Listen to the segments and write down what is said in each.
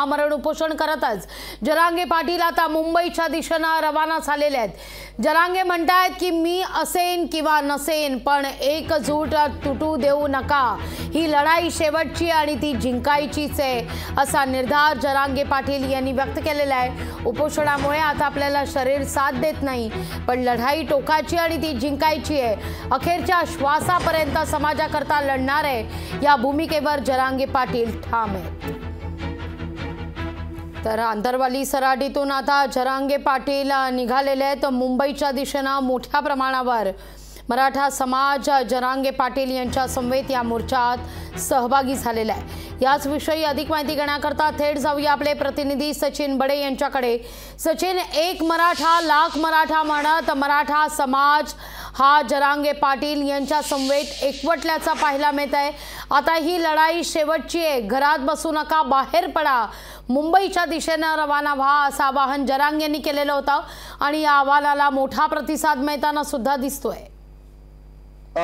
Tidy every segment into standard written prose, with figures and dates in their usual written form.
आमरण उपोषण करतच जरांगे पाटील आता मुंबईच्या दिशेने रवाना झालेले आहेत। जरांगे म्हणतात की मी असेन किंवा नसेन पण एकजूट तुटू देऊ नका, ही लढाई शेवटची आणि ती जिंकायचीच आहे असा निर्धार जरांगे पाटील यांनी व्यक्त केलेला आहे। उपोषणामुळे आता आपल्याला शरीर साथ देत नाही पण लढाई टोकाची आणि ती जिंकायची आहे, अखेरच्या श्वासापर्यंत समाजाकरता लढणार आहे या भूमिकेवर जरांगे पाटील ठाम आहेत। तर अंतरवाली सराटीतून आता जरांगे पाटील निघालेले आहेत। मुंबईच्या दिशेने मोठ्या प्रमाणावर मराठा समाज जरांगे पाटील यांच्या समवेत या मोर्चात सहभागी झालेला आहे। याच विषयी अधिक माहिती घेण्याकरता थेट जाऊया आपले प्रतिनिधी सचिन बडे यांच्याकडे। सचिन, एक मराठा लाख मराठा म्हणत मराठा समाज हा जरांगे पाटील यांच्या समवेत एकवटल्याचा पाहायला मिळत आहे। आता ही लढाई शेवटची आहे, घरात बसू नका, बाहेर पडा, मुंबईच्या दिशेने रवाना व्हा असं आवाहन जरांगे यांनी केलेलं होतं आणि या आवाहनाला मोठा प्रतिसाद मिळताना सुद्धा दिसतोय।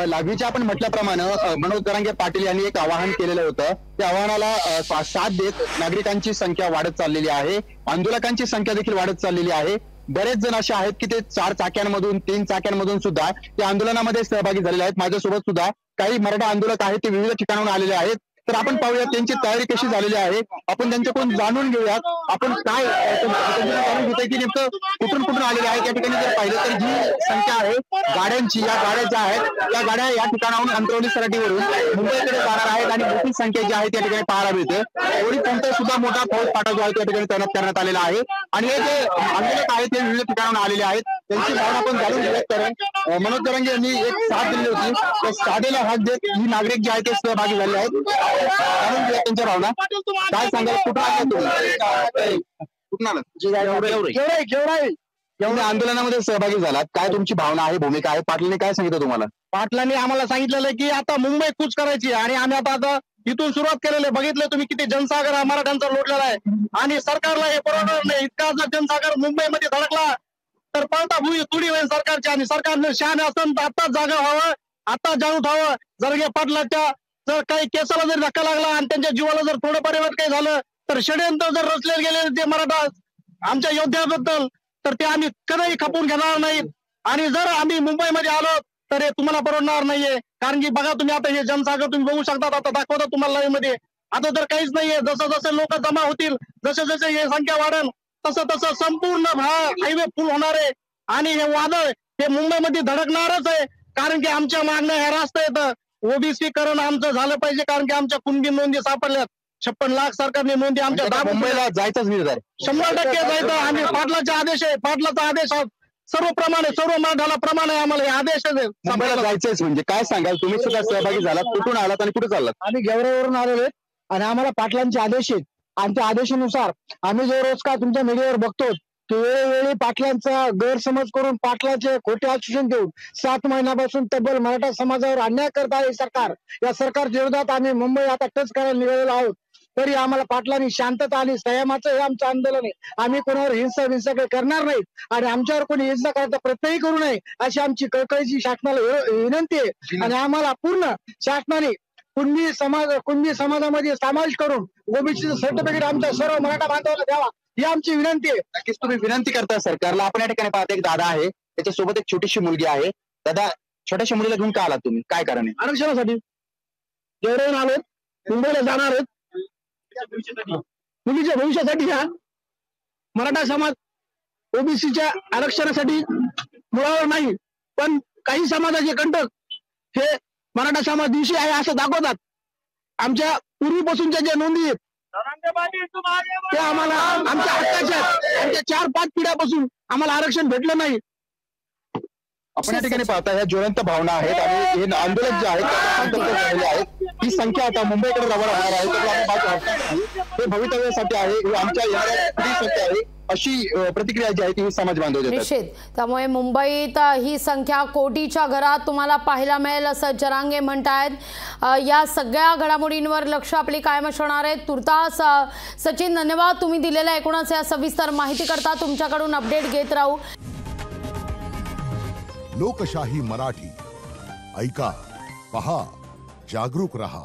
लागवीच्या आपण म्हटल्याप्रमाणे मनोज जरांगे पाटील यांनी एक आवाहन केलेलं होतं। त्या आवाहनाला साथ देत नागरिकांची संख्या वाढत चाललेली आहे, आंदोलकांची संख्या देखील वाढत चाललेली आहे। बरेच जण असे आहेत की ते 4 चाक्यांमधून 3 चाक्यांमधून सुद्धा त्या आंदोलनामध्ये सहभागी झालेले आहेत। माझ्यासोबत सुद्धा काही मराठा आंदोलक आहेत, ते विविध ठिकाणाहून आलेले आहेत। तर आपण पाहूया त्यांची तयारी कशी झालेली आहे, आपण त्यांच्याकडून जाणून घेऊयात आपण काय जाणून घेतोय की नेमकं कुठून कुठून आलेले आहेत। या ठिकाणी जर पाहिलं तर जी संख्या आहे गाड्यांची, या गाड्या ज्या आहेत त्या गाड्या या ठिकाणाहून अंतरवली सराटीवरून मुंबईकडे जाणार आहेत आणि मोठी संख्या जी आहे त्या ठिकाणी पाहायला मिळते। एवढी कोणता सुद्धा मोठा फौज फाटा जो आहे त्या ठिकाणी तैनात करण्यात आलेला आहे आणि हे जे आंदोलक आहेत ते विविध ठिकाणाहून आलेले आहेत, त्यांची भावना आपण जाणून घेऊयात। कारण मनोज जरांगे यांनी एक साथ दिली होती, त्या साथेला हात देत ही नागरिक जे आहेत ते सहभागी झाले आहेत। जाणून घेऊया त्यांच्या भावना, काय सांगाल, कुठून आले तुम्ही, कुठून आलात? एवढ्या आंदोलनामध्ये सहभागी झालात, काय तुमची भावना आहे, भूमिका आहे? पाटलांनी काय सांगितलं तुम्हाला? पाटलांनी आम्हाला सांगितलेलं की आता मुंबई कूच करायची आणि आम्ही आता इथून सुरुवात केलेली आहे। बघितलं तुम्ही किती जनसागर हा मराठ्यांचा लोटलेला आहे आणि सरकारला हे परवडणार नाही। इतका जर जनसागर मुंबईमध्ये धडकला तर पळता भुई तुडी होईल सरकारची आणि सरकारने शहाणे असून आताच जागा व्हावं, आता जाणून ठेवावं। जरांगे पाटलाच्या जर काही केसाला जर धक्का लागला आणि त्यांच्या जीवाला जर थोडं परिवर्तन काही झालं तर षडयंत्र जर रचले गेले ते मराठा आमच्या योद्ध्याबद्दल तर ते आम्ही कधीही खपून घेणार नाहीत आणि जर आम्ही मुंबईमध्ये आलो तर हे तुम्हाला परवडणार नाहीये। कारण की बघा तुम्ही आता हे जनसागर तुम्ही बघू शकता, आता दाखवता तुम्हाला लाईव्ह मध्ये। आता तर काहीच नाहीये, जसं जसं लोक जमा होतील, जसे जसे हे संख्या वाढेल तसं तसं संपूर्ण हायवे फुल होणार आहे आणि हे वादळ हे मुंबईमध्ये धडकणारच आहे। कारण की आमच्या मागण्या ह्या रास्ता येतं, ओबीसी करण आमचं झालं पाहिजे कारण की आमच्या कुणबी नोंदी सापडल्यात। 56 लाख सरकारने नोंदी आमच्या मुंबईला जायचंच निर्धार 100% जायचं। आम्ही पाटलाचा आदेश आहे, पाटलाचा आदेश सर्व प्रमाणे सर्व मराठाला प्रमाणे आम्हाला हे आदेश आहे मुंबईला जायचंच। म्हणजे काय सांगाल, तुम्ही सुद्धा सहभागी झालात, कुठून आलात आणि कुठे चाललात? आम्ही गेवराईवरून आलेलो आहे आणि आम्हाला पाटलांचे आदेश आहेत आणि त्या आदेशानुसार आम्ही जो रोज काय तुमच्या मीडियावर बघतो ते वेळोवेळी पाटलांचा गैरसमज करून पाटलाचे खोटे आश्वासन देऊन 7 महिन्यापासून तब्बल मराठा समाजावर अन्याय करत आहे सरकार। या सरकारच्या विरोधात आम्ही मुंबई आता टच करायला निघालेलो आहोत। तरी आम्हाला पाटलांनी शांतता आणि संयमाचं हे आमचं आंदोलन आहे। आम्ही कोणावर हिंसा काही करणार नाहीत आणि आमच्यावर कोणी हिंसा करायचा प्रयत्नही करू नये अशी आमची कळकळीची शासनाला विनंती आहे आणि आम्हाला पूर्ण शासनाने कुणबी समाजामध्ये समावेश करून ओबीसी सर्टिफिकेट आमच्या सर्व मराठा बांधवांना द्यावा ही आमची विनंती आहे। नक्कीच तुम्ही विनंती करता सरकारला। आपण या ठिकाणी पाहता एक दादा आहे, त्याच्यासोबत एक छोटीशी मुलगी आहे। दादा, छोट्याशा मुलीला घेऊन का आलात तुम्ही, काय कारण आहे? आरक्षणासाठी जेवढे आलो, मुंबईला जाणार आहेत, मुलीच्या भविष्यासाठी। हा मराठा समाज ओबीसीच्या आरक्षणासाठी मुळावर नाही पण काही समाजाचे कंटक हे मराठा समाज दिवशी आहे असं दाखवतात। आमच्या पूर्वीपासूनच्या ज्या नोंदी आहेत त्या आम्हाला आमच्या हक्काच्या, आमच्या 4-5 पिढ्यापासून आम्हाला आरक्षण भेटलं नाही। आपण या ठिकाणी पाहता ह्या ज्वलंत भावना आहेत आणि हे आंदोलक जे आहेत ही संख्या आता मुंबईकडे रवाना होणार आहे। तर आपण पाहतो हे भवितव्यासाठी आहे, हे आमच्या येणाऱ्या पिढीसाठी आहे अशी प्रतिक्रिया जी आहे ती समाज बांधव देतात। निश्चित, त्यामुळे मुंबईत ही संख्या कोटीच्या घरात तुम्हाला पाहायला मिळेल असं जरांगे म्हणतायत। या सगळ्या घडामोडींवर लक्ष आपली कायम असणार आहे। तुर्तास सचिन, धन्यवाद तुम्ही दिलेल्या एकूणच या सविस्तर माहिती करता, तुमच्याकडून अपडेट घेत राहू। लोकशाही मराठी ऐका, पहा, जागरूक रहा।